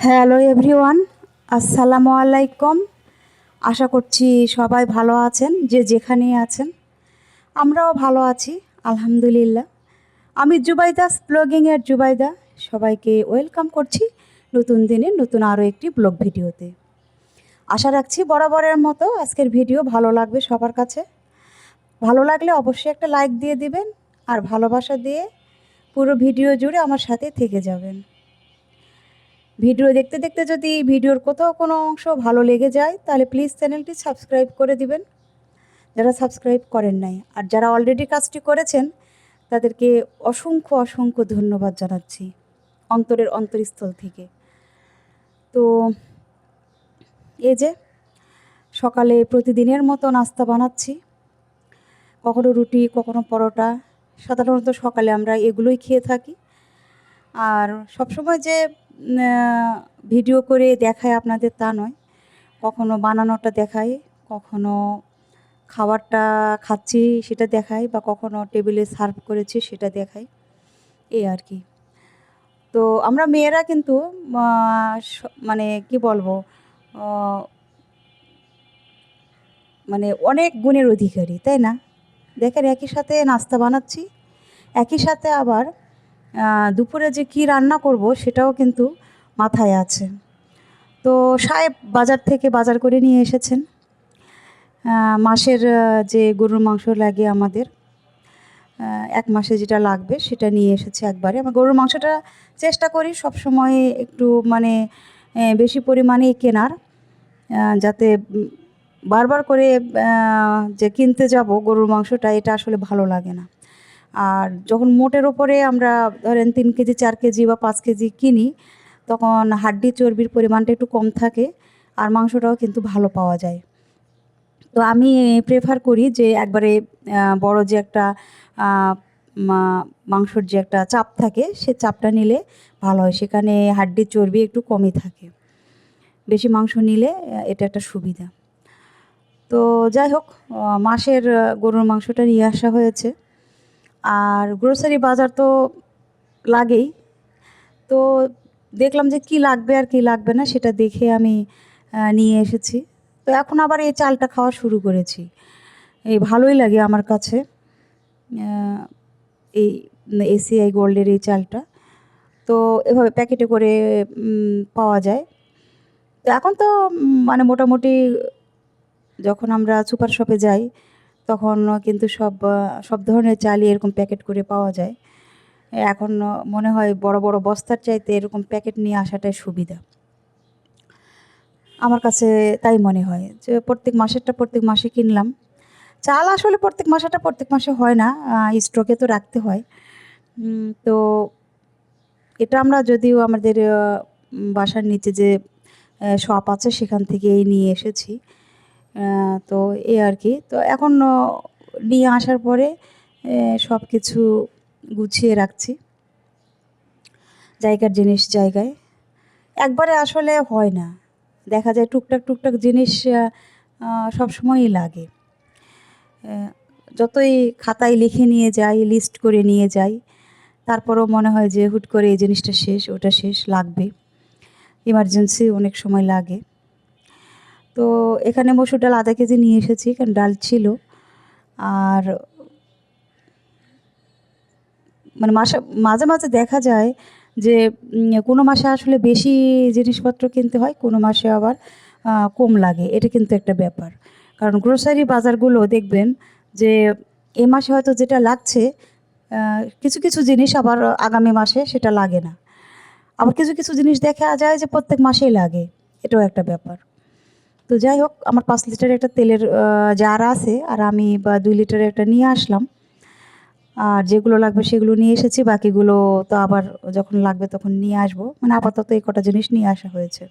Hello everyone, আসসালামু আলাইকুম। আশা করছি সবাই ভালো আছেন, যে যেখানেই আছেন। আমরাও ভালো আছি, আলহামদুলিল্লাহ। আমি জুবাইদাস ব্লগিংয়ের জুবাইদা। সবাইকে ওয়েলকাম করছি নতুন দিনে নতুন আরও একটি ব্লগ ভিডিওতে। আশা রাখছি বরাবরের মতো আজকের ভিডিও ভালো লাগবে সবার কাছে। ভালো লাগলে অবশ্যই একটা লাইক দিয়ে দিবেন, আর ভালোবাসা দিয়ে পুরো ভিডিও জুড়ে আমার সাথে থেকে যাবেন। ভিডিও দেখতে দেখতে যদি ভিডিওর কোথাও কোনো অংশ ভালো লেগে যায়, তাহলে প্লিজ চ্যানেলটি সাবস্ক্রাইব করে দিবেন যারা সাবস্ক্রাইব করেন নাই। আর যারা অলরেডি কাজটি করেছেন তাদেরকে অসংখ্য অসংখ্য ধন্যবাদ জানাচ্ছি অন্তরের অন্তরস্থল থেকে। তো এই যে সকালে প্রতিদিনের মতো নাস্তা বানাচ্ছি, কখনো রুটি কখনো পরোটা। সাধারণত সকালে আমরা এগুলোই খেয়ে থাকি। আর সবসময় যে ভিডিও করে দেখায় আপনাদের তা নয়, কখনো বানানোটা দেখাই, কখনো খাবারটা খাচ্ছি সেটা দেখাই, বা কখনো টেবিলে সার্ভ করেছি সেটা দেখাই, এই আর কি। তো আমরা মেয়েরা কিন্তু মানে কি বলবো, মানে অনেক গুণের অধিকারী, তাই না? দেখেন, একই সাথে নাস্তা বানাচ্ছি, একই সাথে আবার দুপুরে যে কি রান্না করব সেটাও কিন্তু মাথায় আছে। তো সাহেব বাজার থেকে বাজার করে নিয়ে এসেছেন। মাসের যে গরুর মাংস লাগে আমাদের, এক মাসে যেটা লাগবে সেটা নিয়ে এসেছে একবারে। আমি গরুর মাংসটা চেষ্টা করি সব সময় একটু মানে বেশি পরিমাণেই কেনার, যাতে বারবার করে যে কিনতে যাব গরুর মাংসটা, এটা আসলে ভালো লাগে না। আর যখন মোটের ওপরে আমরা ধরেন 3 কেজি 4 কেজি বা 5 কেজি কিনি, তখন হাড্ডি চর্বির পরিমাণটা একটু কম থাকে, আর মাংসটাও কিন্তু ভালো পাওয়া যায়। তো আমি প্রেফার করি যে একবারে বড় যে একটা মাংসর যে একটা চাপ থাকে, সে চাপটা নিলে ভালো হয়। সেখানে হাড্ডির চর্বি একটু কমই থাকে। বেশি মাংস নিলে এটা একটা সুবিধা। তো যাই হোক, মাসের গরুর মাংসটা নিয়ে আসা হয়েছে। আর গ্রোসারি বাজার তো লাগেই। তো দেখলাম যে কি লাগবে আর কি লাগবে না সেটা দেখে আমি নিয়ে এসেছি। তো এখন আবার এই চালটা খাওয়া শুরু করেছি। এই ভালোই লাগে আমার কাছে এই এসিআই গোল্ডের এই চালটা। তো এভাবে প্যাকেটে করে পাওয়া যায়। তো এখন তো মানে মোটামুটি যখন আমরা সুপার শপে যাই, তখন কিন্তু সব ধরনের চালই এরকম প্যাকেট করে পাওয়া যায়। এখন মনে হয় বড় বড় বস্তার চাইতে এরকম প্যাকেট নিয়ে আসাটাই সুবিধা। আমার কাছে তাই মনে হয় যে প্রত্যেক মাসেরটা প্রত্যেক মাসে কিনলাম। চাল আসলে প্রত্যেক মাসেরটা প্রত্যেক মাসে হয় না, স্টকে তো রাখতে হয়। তো এটা আমরা যদিও আমাদের বাসার নিচে যে শপ আছে সেখান থেকেই নিয়ে এসেছি। তো এই আর কি। তো এখন নিয়ে আসার পরে সব কিছু গুছিয়ে রাখছি জায়গার জিনিস জায়গায়। একবারে আসলে হয় না, দেখা যায় টুকটাক টুকটাক জিনিস সবসময়ই লাগে। যতই খাতায় লিখে নিয়ে যাই, লিস্ট করে নিয়ে যাই, তারপরেও মনে হয় যে হুট করে এই জিনিসটা শেষ, ওটা শেষ, লাগবে। ইমার্জেন্সি অনেক সময় লাগে। তো এখানে মসুর ডাল আধা কেজি নিয়ে এসেছি, কারণ ডাল ছিল। আর মানে মাঝে মাঝে দেখা যায় যে কোনো মাসে আসলে বেশি জিনিসপত্র কিনতে হয়, কোনো মাসে আবার কম লাগে। এটা কিন্তু একটা ব্যাপার। কারণ গ্রোসারি বাজারগুলো দেখবেন যে এ মাসে হয়তো যেটা লাগছে, কিছু কিছু জিনিস আবার আগামী মাসে সেটা লাগে না। আবার কিছু কিছু জিনিস দেখা যায় যে প্রত্যেক মাসেই লাগে, এটাও একটা ব্যাপার। তো যাই হোক, আমার 5 লিটারের একটা তেলের জার আছে, আর আমি 2 লিটারের একটা নিয়ে আসলাম। আর যেগুলো লাগবে সেগুলো নিয়ে এসেছি, বাকিগুলো তো আবার যখন লাগবে তখন নিয়ে আসবো। মানে আপাতত এই কটা জিনিস নিয়ে আসা হয়েছে।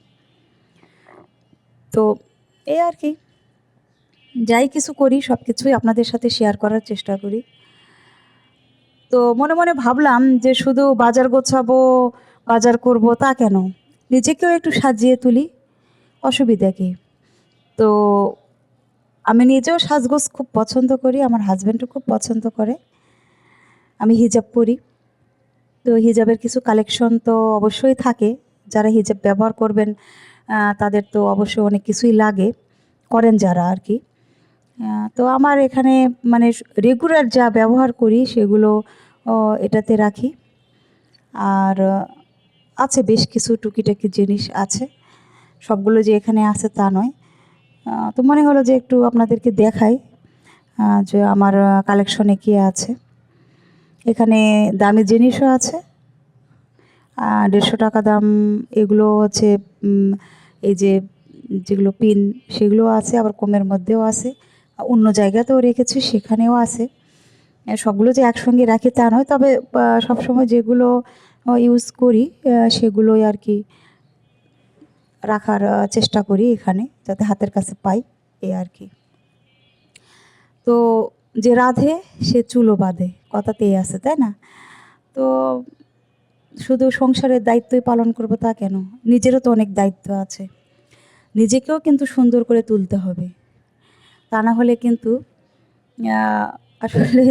তো এই আর কি, যাই কিছু করি সব কিছুই আপনাদের সাথে শেয়ার করার চেষ্টা করি। তো মনে মনে ভাবলাম যে শুধু বাজার গোছাবো, বাজার করব তা কেন, নিজেকেও একটু সাজিয়ে তুলি, অসুবিধা কী? তো আমি নিজেও সাজগোজ খুব পছন্দ করি, আমার হাজব্যান্ডও খুব পছন্দ করে। আমি হিজাব পরি। তো হিজাবের কিছু কালেকশন তো অবশ্যই থাকে, যারা হিজাব ব্যবহার করবেন তাদের তো অবশ্যই অনেক কিছুই লাগে, করেন যারা আর কি। তো আমার এখানে মানে রেগুলার যা ব্যবহার করি সেগুলো এটাতে রাখি। আর আছে বেশ কিছু টুকিটাকি জিনিস আছে, সবগুলো যে এখানে আছে তা নয়। তো মনে হলো যে একটু আপনাদেরকে দেখাই যে আমার কালেকশনে কী আছে। এখানে দামি জিনিসও আছে, 150 টাকা দাম। এগুলো হচ্ছে এই যে যেগুলো পিন সেগুলোও আছে, আবার কমের মধ্যেও আছে, অন্য জায়গাতেও রেখেছি সেখানেও আছে। সবগুলো যে একসঙ্গে রাখি তা নয়, তবে সবসময় যেগুলো ইউজ করি সেগুলোই আর কি রাখার চেষ্টা করি এখানে, যাতে হাতের কাছে পাই, এই আর কি। তো যে রাঁধে সে চুলো বাঁধে, কথাতেই আছে, তাই না? তো শুধু সংসারের দায়িত্বই পালন করবো তা কেন, নিজেরও তো অনেক দায়িত্ব আছে, নিজেকেও কিন্তু সুন্দর করে তুলতে হবে। তা না হলে কিন্তু আসলে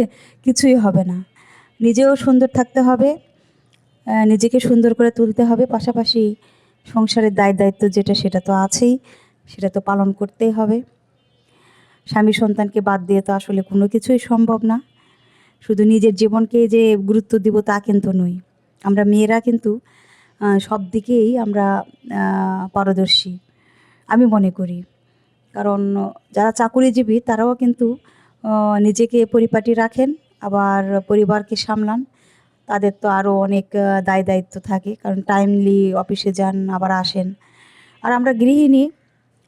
কিছুই হবে না। নিজেও সুন্দর থাকতে হবে, নিজেকে সুন্দর করে তুলতে হবে, পাশাপাশি সংসারের দায়িত্ব যেটা সেটা তো আছেই, সেটা তো পালন করতেই হবে। স্বামী সন্তানকে বাদ দিয়ে তো আসলে কোনো কিছুই সম্ভব না। শুধু নিজের জীবনকে যে গুরুত্ব দিব তা কিন্তু নই। আমরা মেয়েরা কিন্তু সব দিকেই আমরা পারদর্শী আমি মনে করি। কারণ যারা চাকুরিজীবী তারাও কিন্তু নিজেকে পরিপাটি রাখেন, আবার পরিবারকে সামলান। তাদের তো আরও অনেক দায়িত্ব থাকে, কারণ টাইমলি অফিসে যান আবার আসেন। আর আমরা গৃহিণী,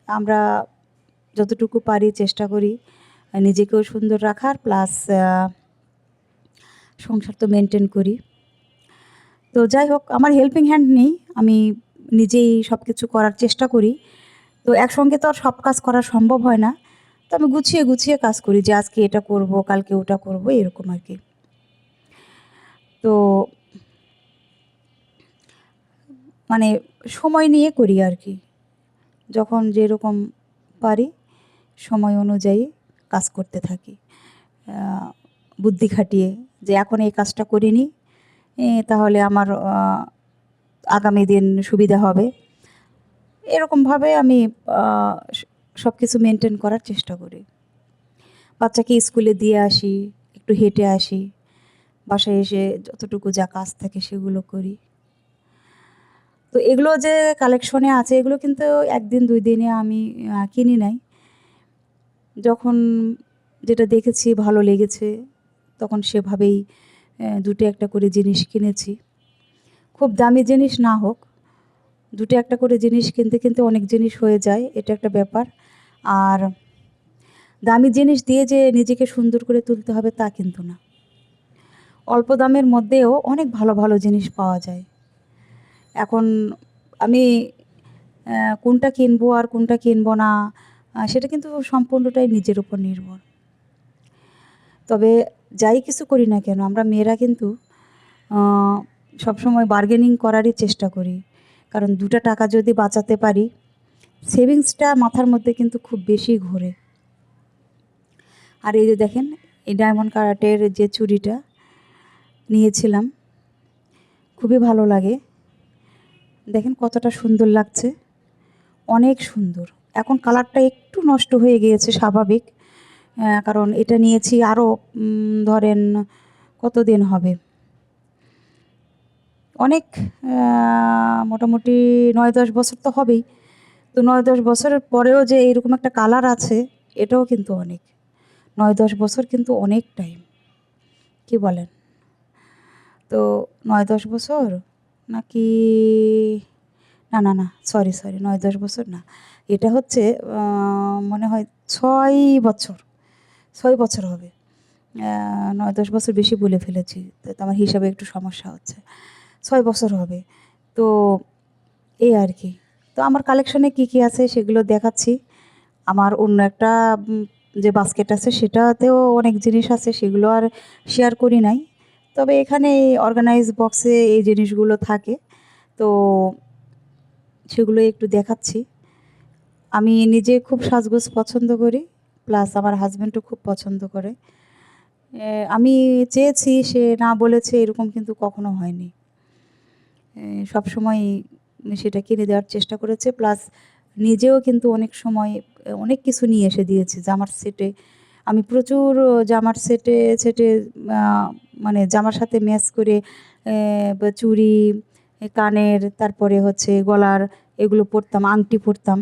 আমরা যতটুকু পারি চেষ্টা করি নিজেকেও সুন্দর রাখার, প্লাস সংসার তো মেনটেন করি। তো যাই হোক, আমার হেল্পিং হ্যান্ড নেই, আমি নিজেই সব কিছু করার চেষ্টা করি। তো একসঙ্গে তো আর সব কাজ করা সম্ভব হয় না, তো আমি গুছিয়ে গুছিয়ে কাজ করি, যে আজকে এটা করব, কালকে ওটা করব, এরকম আর কি। তো মানে সময় নিয়ে করি আর কি, যখন যেরকম পারি সময় অনুযায়ী কাজ করতে থাকি, বুদ্ধি খাটিয়ে, যে এখন এই কাজটা করিনি তাহলে আমার আগামী দিন সুবিধা হবে, এরকমভাবে আমি সব কিছু মেনটেন করার চেষ্টা করি। বাচ্চাকে স্কুলে দিয়ে আসি, একটু হেঁটে আসি, বাসায় এসে যতটুকু যা কাজ থাকে সেগুলো করি। তো এগুলো যে কালেকশনে আছে এগুলো কিন্তু একদিন দুই দিনে আমি কিনি নাই। যখন যেটা দেখেছি ভালো লেগেছে তখন সেভাবেই দুটো একটা করে জিনিস কিনেছি। খুব দামি জিনিস না হোক, দুটো একটা করে জিনিস কিনতে কিনতে অনেক জিনিস হয়ে যায়, এটা একটা ব্যাপার। আর দামি জিনিস দিয়ে যে নিজেকে সুন্দর করে তুলতে হবে তা কিন্তু না, অল্প দামের মধ্যেও অনেক ভালো ভালো জিনিস পাওয়া যায়। এখন আমি কোনটা কিনবো আর কোনটা কিনবো না সেটা কিন্তু সম্পূর্ণটাই নিজের উপর নির্ভর। তবে যাই কিছু করি না কেন আমরা মেয়েরা কিন্তু সবসময় বার্গেনিং করারই চেষ্টা করি, কারণ দুটো টাকা যদি বাঁচাতে পারি, সেভিংসটা মাথার মধ্যে কিন্তু খুব বেশি ঘোরে। আর এই যে দেখেন, এই ডায়মন্ড কারাটের যে চুড়িটা নিয়েছিলাম, খুবই ভালো লাগে, দেখেন কতটা সুন্দর লাগছে, অনেক সুন্দর। এখন কালারটা একটু নষ্ট হয়ে গিয়েছে, স্বাভাবিক, কারণ এটা নিয়েছি আরও ধরেন কতদিন হবে, অনেক মোটামুটি 9-10 বছর তো হবেই। তো 9-10 বছরের পরেও যে এরকম একটা কালার আছে, এটাও কিন্তু অনেক। 9-10 বছর কিন্তু অনেক টাইম, কি বলেন? তো 9-10 বছর নাকি, না না না, সরি 9-10 বছর না, এটা হচ্ছে মনে হয় 6 বছর, 6 বছর হবে। 9-10 বছর বেশি বলে ফেলেছি, তো আমার হিসাবে একটু সমস্যা হচ্ছে। 6 বছর হবে। তো এই আর কি। তো আমার কালেকশনে কী কী আছে সেগুলো দেখাচ্ছি। আমার অন্য একটা যে বাস্কেট আছে সেটাতেও অনেক জিনিস আছে, সেগুলো আর শেয়ার করি নাই। তবে এখানে এই অর্গানাইজ বক্সে এই জিনিসগুলো থাকে, তো সেগুলোই একটু দেখাচ্ছি। আমি নিজে খুব সাজগোজ পছন্দ করি, প্লাস আমার হাজব্যান্ডও খুব পছন্দ করে। আমি চেয়েছি, সে না বলেছে, এরকম কিন্তু কখনো হয়নি। সবসময় সেটা কিনে দেওয়ার চেষ্টা করেছে, প্লাস নিজেও কিন্তু অনেক সময় অনেক কিছু নিয়ে এসে দিয়েছে জামার সেটে। আমি প্রচুর জামার সেটে সেটে মানে জামার সাথে ম্যাচ করে বা চুড়ি, কানের, তারপরে হচ্ছে গলার এগুলো পরতাম, আংটি পরতাম।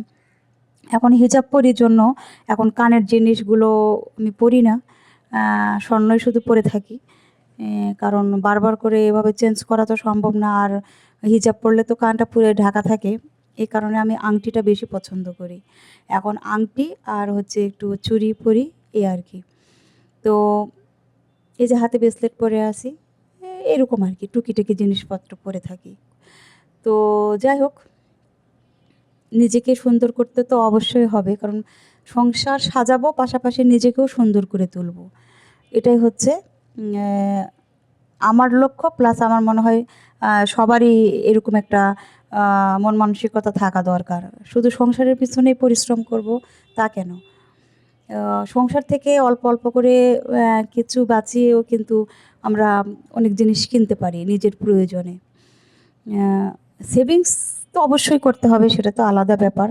এখন হিজাব পরি জন্য এখন কানের জিনিসগুলো আমি পরি না, স্বর্ণই শুধু পরে থাকি। কারণ বারবার করে এভাবে চেঞ্জ করা তো সম্ভব না, আর হিজাব পরলে তো কানটা পুরো ঢাকা থাকে। এই কারণে আমি আংটিটা বেশি পছন্দ করি। এখন আংটি আর হচ্ছে একটু চুড়ি পরি, এই আর কি। তো এই যে হাতে ব্রেসলেট পরে আছি, এরকম আর কি টুকিটাকি জিনিসপত্র পরে থাকি। তো যাই হোক, নিজেকে সুন্দর করতে তো অবশ্যই হবে, কারণ সংসার সাজাবো, পাশাপাশি নিজেকেও সুন্দর করে তুলবো। এটাই হচ্ছে আমার লক্ষ্য, প্লাস আমার মনে হয় সবারই এরকম একটা মন মানসিকতা থাকা দরকার। শুধু সংসারের পিছনেই পরিশ্রম করব তা কেন? সংসার থেকে অল্প অল্প করে কিছু বাঁচিয়েও কিন্তু আমরা অনেক জিনিস কিনতে পারি নিজের প্রয়োজনে। সেভিংস তো অবশ্যই করতে হবে, সেটা তো আলাদা ব্যাপার।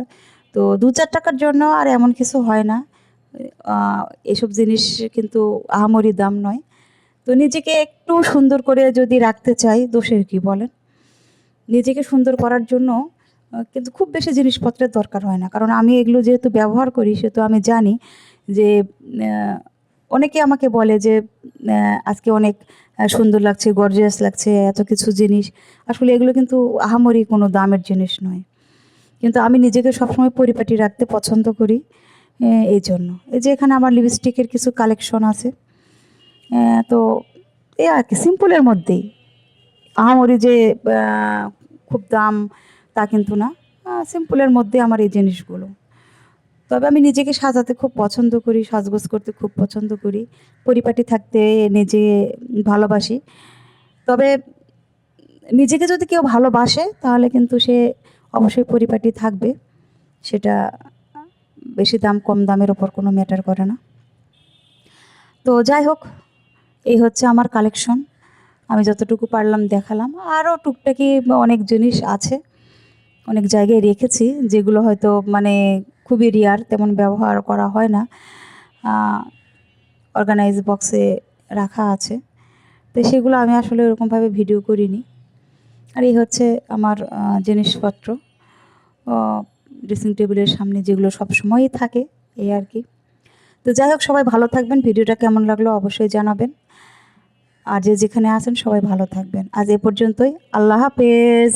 তো ২-৪ টাকার জন্য আর এমন কিছু হয় না। এসব জিনিস কিন্তু আহামরি দাম নয়। তো নিজেকে একটু সুন্দর করে যদি রাখতে চাই, দোষের কি বলেন? নিজেকে সুন্দর করার জন্য কিন্তু খুব বেশি জিনিসপত্রের দরকার হয় না, কারণ আমি এগুলো যেহেতু ব্যবহার করি, সেহেতু আমি জানি যে অনেকে আমাকে বলে যে আজকে অনেক সুন্দর লাগছে, গর্জিয়াস লাগছে, এত কিছু জিনিস। আসলে এগুলো কিন্তু আহামরি কোনো দামের জিনিস নয়, কিন্তু আমি নিজেকে সবসময় পরিপাটি রাখতে পছন্দ করি। এই জন্য এই যে এখানে আমার লিপস্টিকের কিছু কালেকশন আছে। তো এই আর কি, সিম্পলের মধ্যেই, আহামরি যে খুব দাম তা কিন্তু না, সিম্পলের মধ্যে আমার এই জিনিসগুলো। তবে আমি নিজেকে সাজাতে খুব পছন্দ করি, সাজগোজ করতে খুব পছন্দ করি, পরিপাটি থাকতে নিজে ভালোবাসি। তবে নিজেকে যদি কেউ ভালোবাসে তাহলে কিন্তু সে অবশ্যই পরিপাটি থাকবে, সেটা বেশি দাম কম দামের ওপর কোনো ম্যাটার করে না। তো যাই হোক, এই হচ্ছে আমার কালেকশন, আমি যতটুকু পারলাম দেখালাম। আরও টুকটাকি অনেক জিনিস আছে, অনেক জায়গায় রেখেছি যেগুলো হয়তো মানে খুবই রেয়ার, তেমন ব্যবহার করা হয় না, অর্গানাইজ বক্সে রাখা আছে। তো সেগুলো আমি আসলে ওরকমভাবে ভিডিও করিনি। আর এই হচ্ছে আমার জিনিসপত্র ড্রেসিং টেবিলের সামনে, যেগুলো সবসময়ই থাকে, এই আর কি। তো যাই হোক, সবাই ভালো থাকবেন। ভিডিওটা কেমন লাগলো অবশ্যই জানাবেন, আর যে যেখানে আছেন সবাই ভালো থাকবেন। আজ এ পর্যন্তই। আল্লাহ হাফেজ।